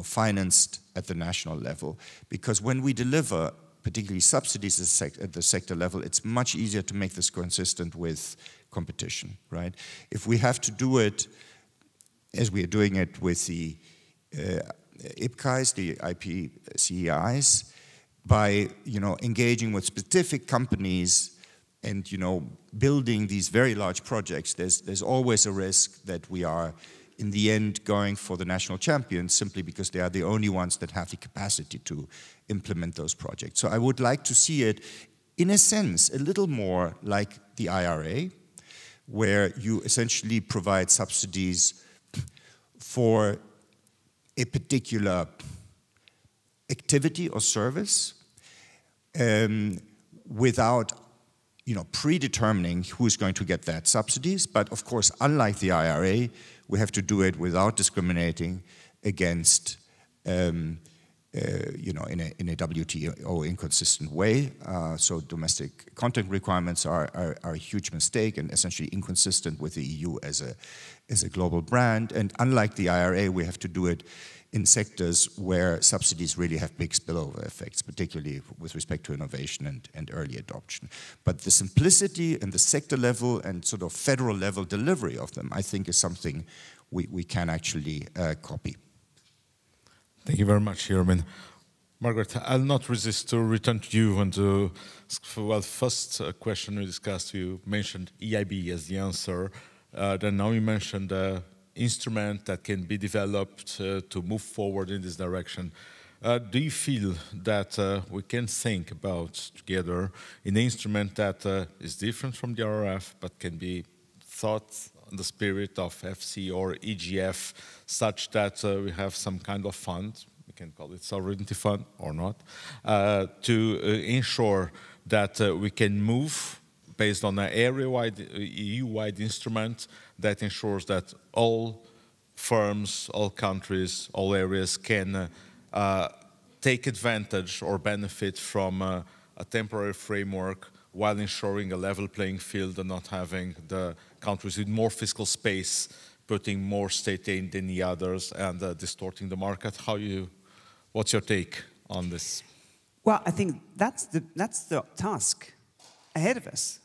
financed at the national level. Because when we deliver, particularly subsidies at the sector level, it's much easier to make this consistent with competition, right? If we have to do it as we are doing it with the IPCEIs, the IPCEIs, by engaging with specific companies and building these very large projects, there's always a risk that we are in the end going for the national champions simply because they are the only ones that have the capacity to implement those projects. So I would like to see it, in a sense, a little more like the IRA, where you essentially provide subsidies for a particular activity or service without predetermining who's going to get that subsidies. But of course, unlike the IRA, we have to do it without discriminating against, in a WTO inconsistent way. So domestic content requirements are a huge mistake and essentially inconsistent with the EU as a global brand. And unlike the IRA, we have to do it in sectors where subsidies really have big spillover effects, particularly with respect to innovation and early adoption. But the simplicity and the sector level and sort of federal level delivery of them, I think, is something we can actually copy. Thank you very much, Jeremy. Margaret, I'll not resist to return to you and to, well, first question we discussed, you mentioned EIB as the answer. Then now you mentioned instrument that can be developed to move forward in this direction. Do you feel that we can think about together an instrument that is different from the RRF but can be thought in the spirit of FC or EGF, such that we have some kind of fund, we can call it sovereignty fund or not, to ensure that we can move based on an area-wide, EU-wide instrument that ensures that all firms, all countries, all areas can take advantage or benefit from a temporary framework while ensuring a level playing field and not having the countries with more fiscal space putting more state aid than the others and distorting the market. What's your take on this? Well, I think that's the task ahead of us.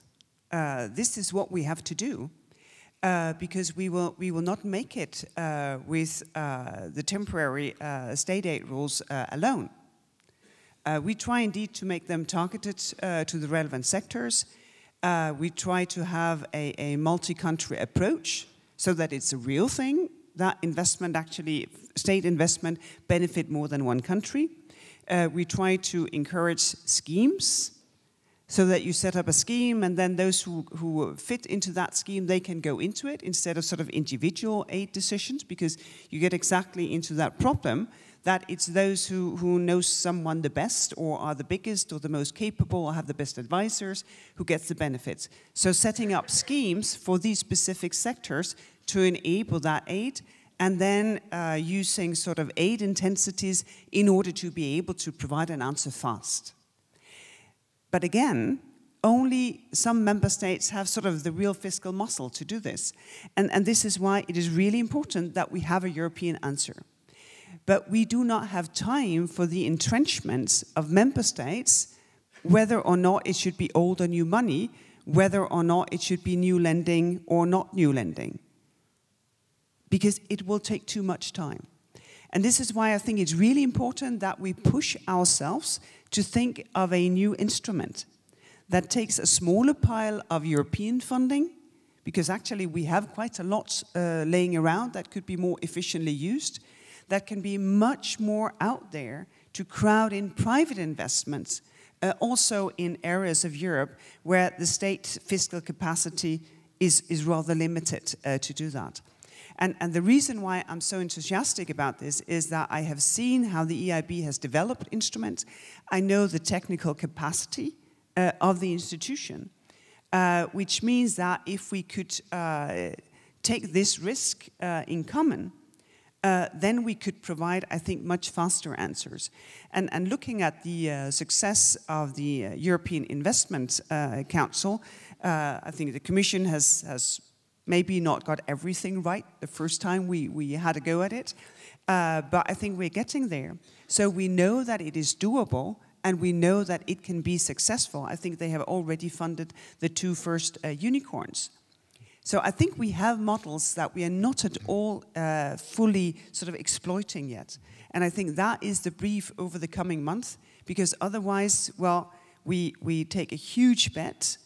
This is what we have to do, because we will not make it with the temporary state aid rules alone. We try indeed to make them targeted to the relevant sectors. We try to have a multi-country approach so that it's a real thing, that investment actually, state investment, benefit more than one country. We try to encourage schemes so that you set up a scheme and then those who fit into that scheme, they can go into it instead of sort of individual aid decisions, because you get exactly into that problem that it's those who know someone the best or are the biggest or the most capable or have the best advisors who gets the benefits. So setting up schemes for these specific sectors to enable that aid, and then using sort of aid intensities in order to be able to provide an answer fast. But again, only some member states have sort of the real fiscal muscle to do this. And this is why it is really important that we have a European answer. But we do not have time for the entrenchments of member states, whether or not it should be old or new money, whether or not it should be new lending or not new lending, because it will take too much time. And this is why I think it's really important that we push ourselves to think of a new instrument that takes a smaller pile of European funding, because actually we have quite a lot laying around that could be more efficiently used, that can be much more out there to crowd in private investments also in areas of Europe where the state fiscal capacity is rather limited to do that. And the reason why I'm so enthusiastic about this is that I have seen how the EIB has developed instruments. I know the technical capacity of the institution, which means that if we could take this risk in common, then we could provide, I think, much faster answers. And looking at the success of the European Investment Council, I think the Commission has maybe not got everything right the first time we had a go at it, but I think we're getting there. So we know that it is doable, and we know that it can be successful. I think they have already funded the 2 first unicorns. So I think we have models that we are not at all fully sort of exploiting yet. And I think that is the brief over the coming month, because otherwise, well, we take a huge bet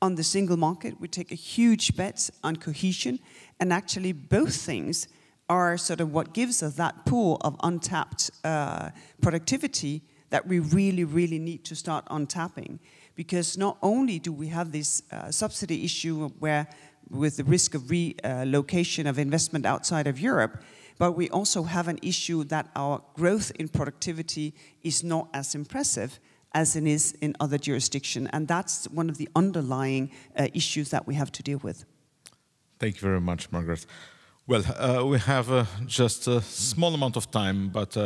on the single market, we take a huge bet on cohesion, and actually both things are sort of what gives us that pool of untapped productivity that we really, really need to start untapping. Because not only do we have this subsidy issue where with the risk of relocation of investment outside of Europe, but we also have an issue that our growth in productivity is not as impressive as it is in other jurisdictions. And that's one of the underlying issues that we have to deal with. Thank you very much, Margaret. Well, we have just a small amount of time, but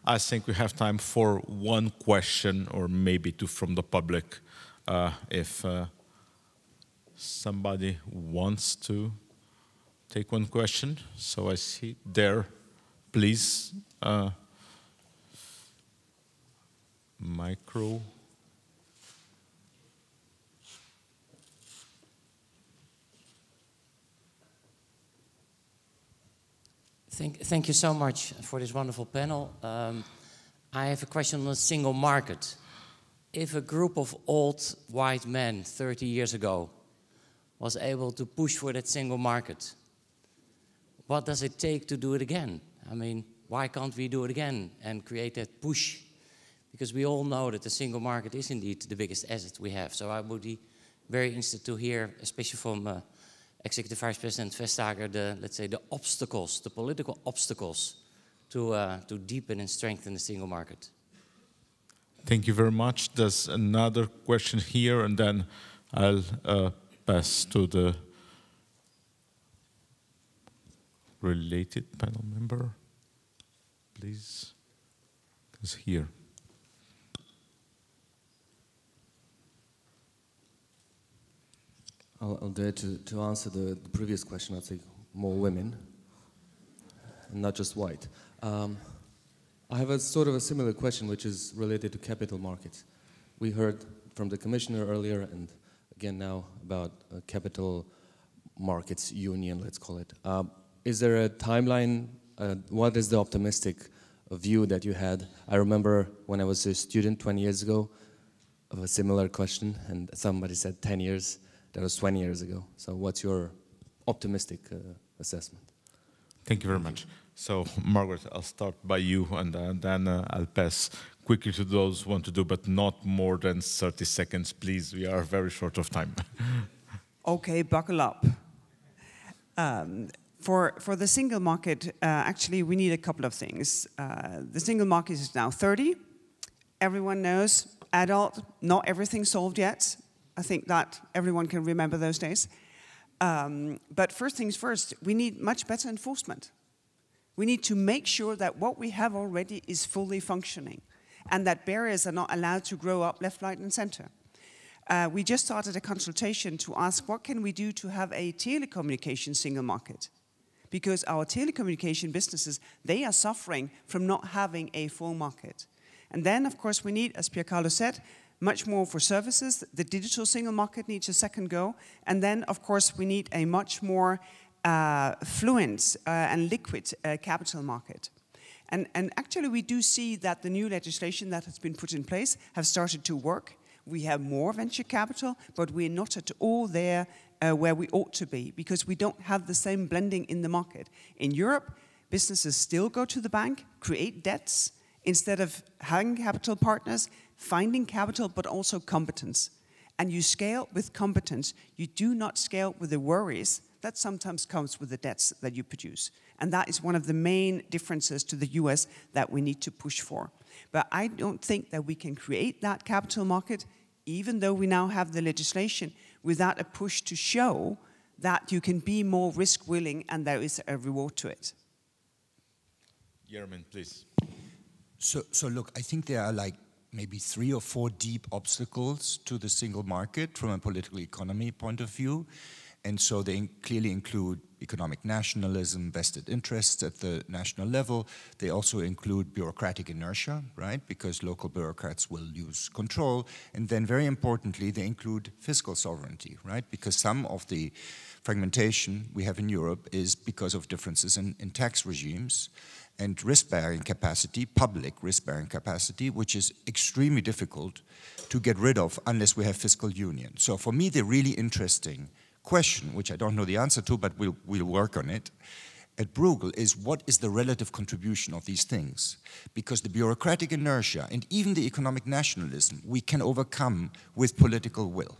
I think we have time for one question or maybe two from the public. If somebody wants to take one question. So I see there, please. Micro. Thank you so much for this wonderful panel. I have a question on the single market. If a group of old white men 30 years ago was able to push for that single market, what does it take to do it again? I mean, why can't we do it again and create that push? Because we all know that the single market is indeed the biggest asset we have. So I would be very interested to hear, especially from Executive Vice President Vestager, let's say the obstacles, the political obstacles to deepen and strengthen the single market. Thank you very much. There's another question here, and then I'll pass to the related panel member. Please. It's here. I'll dare to answer the previous question. I'd say more women, and not just white. I have a sort of a similar question, which is related to capital markets. We heard from the commissioner earlier, and again now, about a capital markets union, let's call it. Is there a timeline? What is the optimistic view that you had? I remember when I was a student 20 years ago, of a similar question, and somebody said 10 years. That was 20 years ago. So what's your optimistic assessment? Thank you very much. So, Margaret, I'll start by you, and then I'll pass quickly to those who want to do, but not more than 30 seconds, please. We are very short of time. Okay, buckle up. For the single market, actually, we need a couple of things. The single market is now 30. Everyone knows, adult, not everything solved yet. I think that everyone can remember those days. But first things first, we need much better enforcement. We need to make sure that what we have already is fully functioning and that barriers are not allowed to grow up left, right, and center. We just started a consultation to ask what can we do to have a telecommunication single market? Because our telecommunication businesses, they are suffering from not having a full market. And then, of course, we need, as Piercarlo said, much more for services. The digital single market needs a second go. And then, of course, we need a much more fluent and liquid capital market. And actually, we do see that the new legislation that has been put in place have started to work. We have more venture capital, but we're not at all there where we ought to be, because we don't have the same blending in the market. In Europe, businesses still go to the bank, create debts. instead of having capital partners, finding capital, but also competence. And you scale with competence. You do not scale with the worries that sometimes comes with the debts that you produce. And that is one of the main differences to the US that we need to push for. But I don't think that we can create that capital market, even though we now have the legislation, without a push to show that you can be more risk willing and there is a reward to it. Yerman, please. So look, I think there are like maybe 3 or 4 deep obstacles to the single market from a political economy point of view. And so they clearly include economic nationalism, vested interests at the national level. They also include bureaucratic inertia, right? Because local bureaucrats will lose control. And then very importantly, they include fiscal sovereignty, right? Because some of the fragmentation we have in Europe is because of differences in tax regimes and risk-bearing capacity, public risk-bearing capacity, which is extremely difficult to get rid of unless we have fiscal union. So for me, the really interesting question, which I don't know the answer to, but we'll work on it, at Bruegel is what is the relative contribution of these things? Because the bureaucratic inertia and even the economic nationalism we can overcome with political will.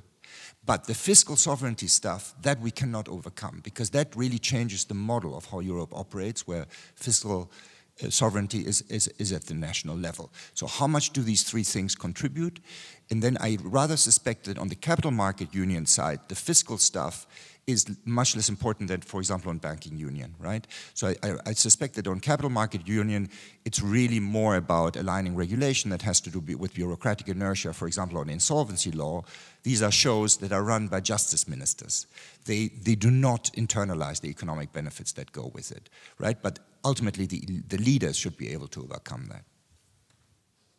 But the fiscal sovereignty stuff, that we cannot overcome, because that really changes the model of how Europe operates, where fiscal sovereignty is at the national level. So how much do these 3 things contribute? And then I rather suspect that on the capital market union side, the fiscal stuff is much less important than, for example, on banking union, right? So I suspect that on capital market union, it's really more about aligning regulation that has to do with bureaucratic inertia. For example, on insolvency law, these are shows that are run by justice ministers. They do not internalize the economic benefits that go with it, right? But ultimately, the leaders should be able to overcome that.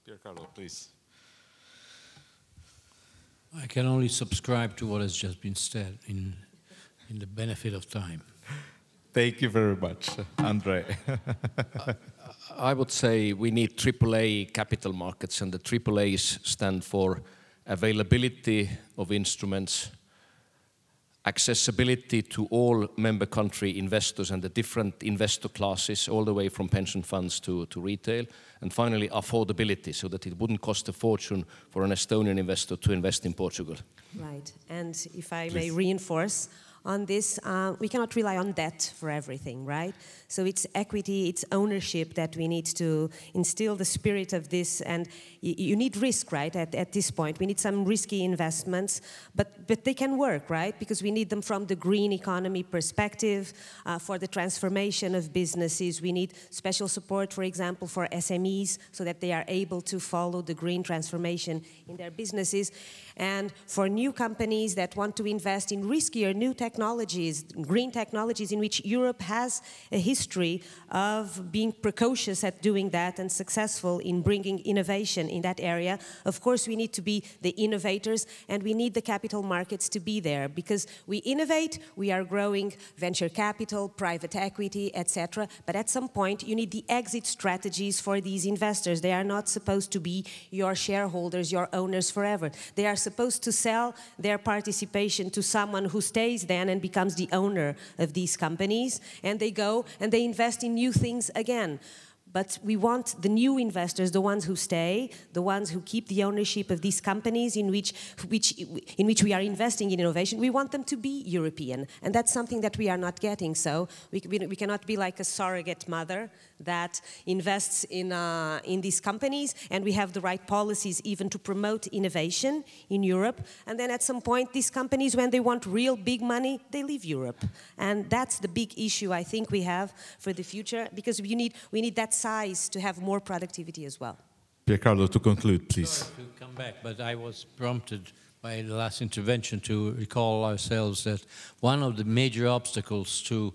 Piercarlo, please. I can only subscribe to what has just been said in the benefit of time. Thank you very much, Andre. I would say we need AAA capital markets, and the AAAs stand for availability of instruments, accessibility to all member country investors and the different investor classes, all the way from pension funds to retail, and finally affordability, so that it wouldn't cost a fortune for an Estonian investor to invest in Portugal. Right, and if I may reinforce on this, we cannot rely on debt for everything, right? So it's equity, it's ownership that we need to instill the spirit of this, and you need risk, right, at this point. We need some risky investments, but they can work, right? Because we need them from the green economy perspective, for the transformation of businesses. We need special support, for example, for SMEs, so that they are able to follow the green transformation in their businesses. And for new companies that want to invest in riskier new technologies, green technologies, in which Europe has a history of being precocious at doing that and successful in bringing innovation in that area. Of course, we need to be the innovators, and we need the capital markets to be there, because we innovate, we are growing venture capital, private equity, etc. But at some point, you need the exit strategies for these investors. They are not supposed to be your shareholders, your owners forever. They are supposed to sell their participation to someone who stays then and becomes the owner of these companies, and they go and they invest in new things again. But we want the new investors, the ones who stay, the ones who keep the ownership of these companies in which we are investing in innovation. We want them to be European, and that's something that we are not getting. So we cannot be like a surrogate mother that invests in these companies, and we have the right policies even to promote innovation in Europe. And then at some point, these companies, when they want real big money, they leave Europe. And that's the big issue I think we have for the future, because we need that size to have more productivity as well. Piercarlo, to conclude, please. Sorry to come back, but I was prompted by the last intervention to recall ourselves that one of the major obstacles to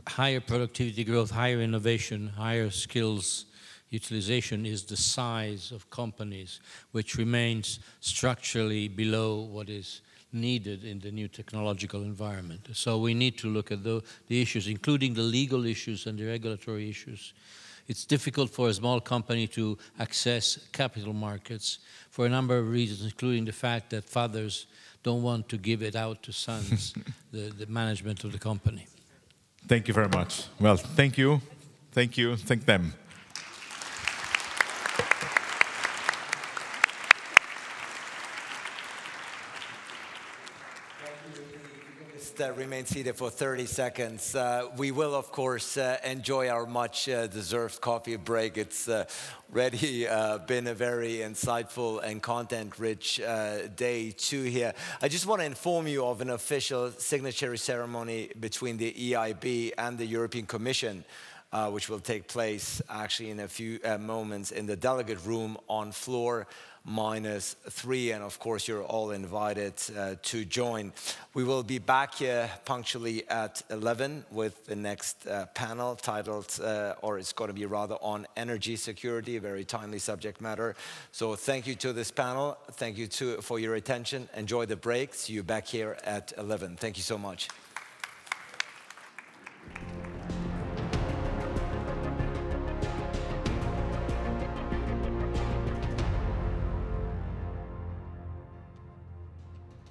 higher productivity growth, higher innovation, higher skills utilization is the size of companies, which remains structurally below what is needed in the new technological environment. So we need to look at the issues, including the legal issues and the regulatory issues. It's difficult for a small company to access capital markets for a number of reasons, including the fact that fathers don't want to give it out to sons, the management of the company. Thank you very much. Well, thank you. Thank you. Thank them. just remain seated for 30 seconds. We will, of course, enjoy our much deserved coffee break. It's already been a very insightful and content-rich day two here. I just want to inform you of an official signature ceremony between the EIB and the European Commission, which will take place actually in a few moments in the delegate room on floor -3, and of course you're all invited to join. We will be back here punctually at 11 with the next panel titled, or it's going to be rather on energy security, a very timely subject matter. So thank you to this panel, thank you for your attention, enjoy the break, see you back here at 11. Thank you so much.